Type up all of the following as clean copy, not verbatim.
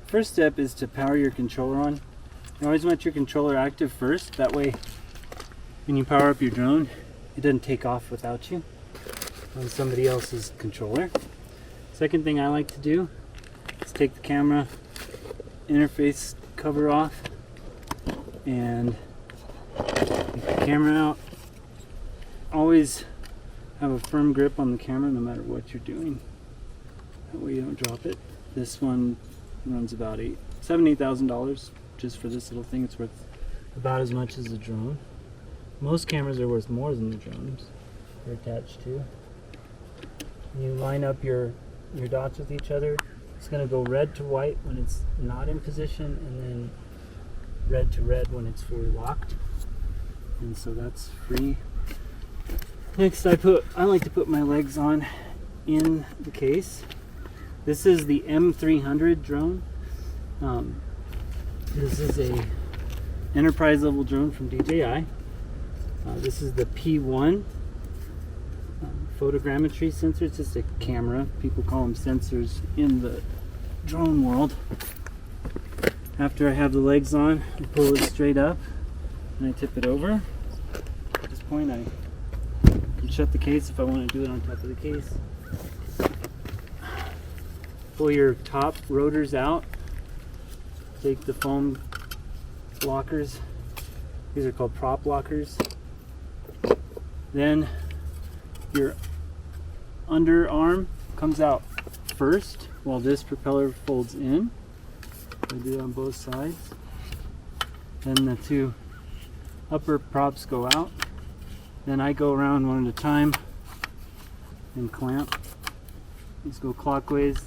First step is to power your controller on. You always want your controller active first. That way, when you power up your drone, it doesn't take off without you on somebody else's controller. Second thing I like to do is take the camera interface cover off and take the camera out. Always have a firm grip on the camera no matter what you're doing. That way you don't drop it. This one runs about $8,000 just for this little thing. It's worth about as much as the drone. Most cameras are worth more than the drones they're attached to. You line up your dots with each other. It's going to go red to white when it's not in position, and then red to red when it's fully locked. And so that's free. Next, I like to put my legs on in the case. This is the M300 drone. This is a enterprise level drone from DJI. This is the P1 photogrammetry sensor. It's just a camera. People call them sensors in the drone world. After I have the legs on, I pull it straight up and I tip it over. At this point, I can shut the case if I want to do it on top of the case. Pull your top rotors out. Take the foam lockers. These are called prop lockers. Then your underarm comes out first while this propeller folds in. I do it on both sides. Then the two upper props go out. Then I go around one at a time and clamp. These go clockwise.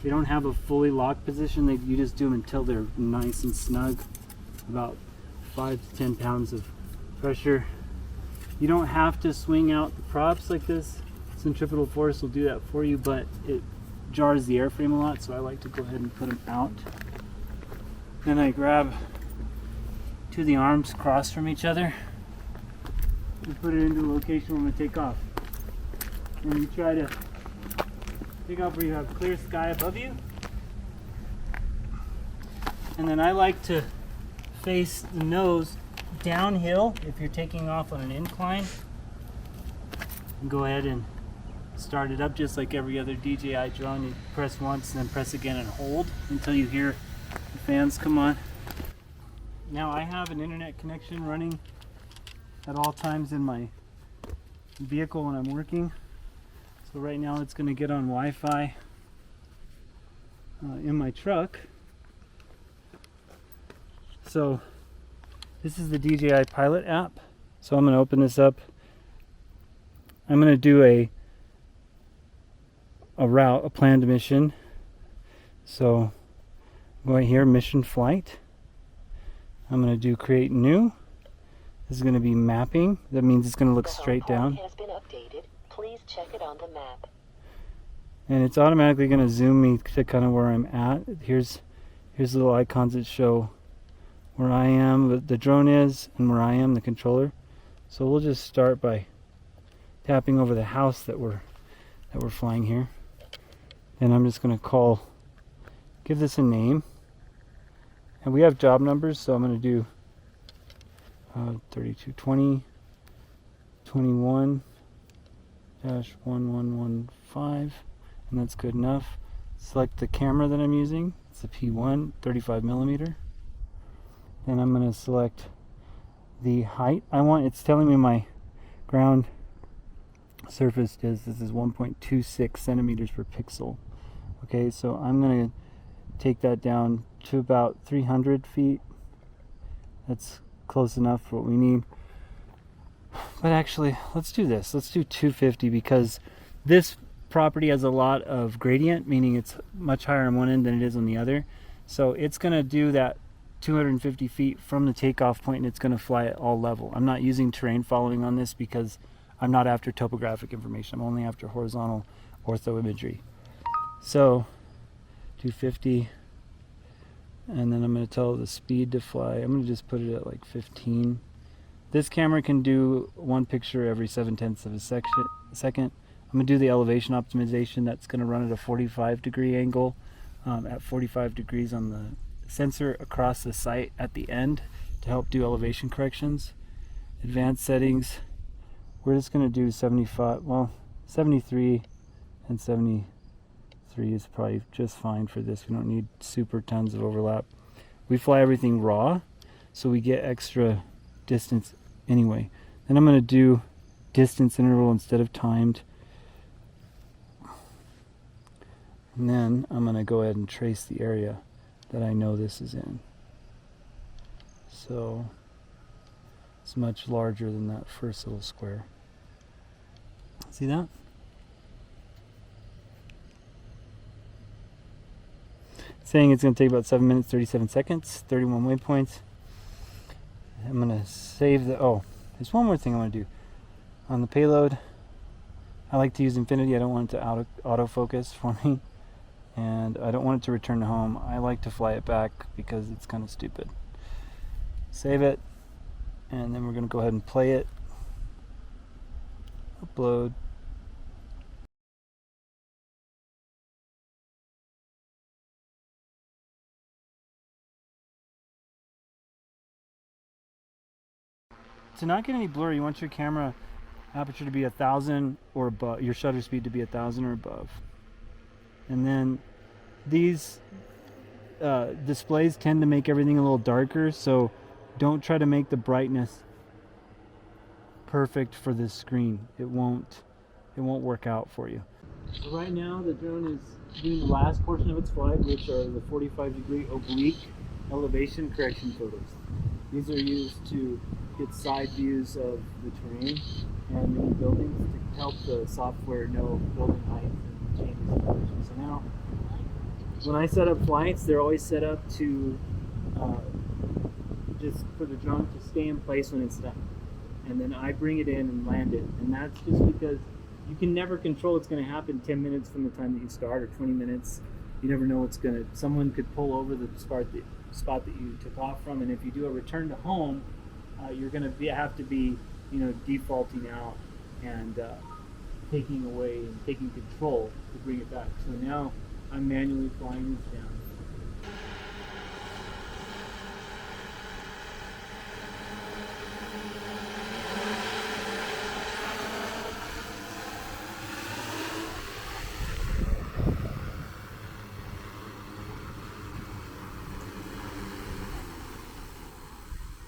They don't have a fully locked position. You just do them until they're nice and snug. About 5 to 10 pounds of pressure. You don't have to swing out the props like this. Centripetal force will do that for you, but it jars the airframe a lot, so I like to go ahead and put them out. Then I grab two of the arms crossed from each other and put it into the location where I'm going to take off. And you try to take off where you have clear sky above you. And then I like to face the nose downhill if you're taking off on an incline, and go ahead and start it up just like every other DJI drone. You press once and then press again and hold until you hear the fans come on. Now I have an internet connection running at all times in my vehicle when I'm working. So right now it's going to get on Wi-Fi in my truck. So this is the DJI Pilot app. So I'm going to open this up. I'm going to do a route, a planned mission. So I'm going here, mission flight. I'm going to do create new. This is going to be mapping. That means it's going to look straight down. Has been updated. Please check it on the map. And it's automatically going to zoom me to kind of where I'm at. Here's little icons that show where I am, the drone is, and where I am, the controller. So we'll just start by tapping over the house that we're flying here. And I'm just going to give this a name. And we have job numbers, so I'm going to do 3220 21-1115, and that's good enough. Select the camera that I'm using. It's the P1 35mm. Then I'm going to select the height I want. It's telling me my ground surface this is 1.26 centimeters per pixel. Okay, so I'm going to take that down to about 300 feet. That's close enough for what we need. But actually, let's do this. Let's do 250 because this property has a lot of gradient, meaning it's much higher on one end than it is on the other. So it's going to do that 250 feet from the takeoff point, and it's going to fly at all level. I'm not using terrain following on this because I'm not after topographic information. I'm only after horizontal ortho imagery. So 250, and then I'm going to tell the speed to fly. I'm going to just put it at like 15. This camera can do one picture every 7/10 of a second. I'm going to do the elevation optimization. That's going to run at a 45 degree angle at 45 degrees on the sensor across the sight at the end to help do elevation corrections. Advanced settings, we're just going to do 75, well 73 and 73 is probably just fine for this. We don't need super tons of overlap. We fly everything raw, so we get extra distance anyway. Then I'm going to do distance interval instead of timed. And then I'm going to go ahead and trace the area that I know this is in. So it's much larger than that first little square. See that? It's saying it's going to take about 7 minutes 37 seconds, 31 waypoints. I'm going to save the, oh, there's one more thing I want to do. On the payload, I like to use infinity. I don't want it to autofocus for me. And I don't want it to return to home. I like to fly it back because it's kind of stupid. Save it, and then we're going to go ahead and play it. Upload. To not get any blur, you want your camera aperture to be 1,000 or above, your shutter speed to be 1,000 or above. And then these displays tend to make everything a little darker, so don't try to make the brightness perfect for this screen. It won't work out for you. So right now the drone is doing the last portion of its flight, which are the 45-degree oblique elevation correction photos. These are used to get side views of the terrain and any buildings to help the software know building height and changes in elevation. So now, when I set up flights, they're always set up to just for the drone to stay in place when it's done. And then I bring it in and land it. And that's just because you can never control what's going to happen 10 minutes from the time that you start, or 20 minutes. You never know what's going to, someone could pull over the spot that you took off from. And if you do a return to home, you're going to have to be, defaulting out and taking away and taking control to bring it back. So now I'm manually flying this down.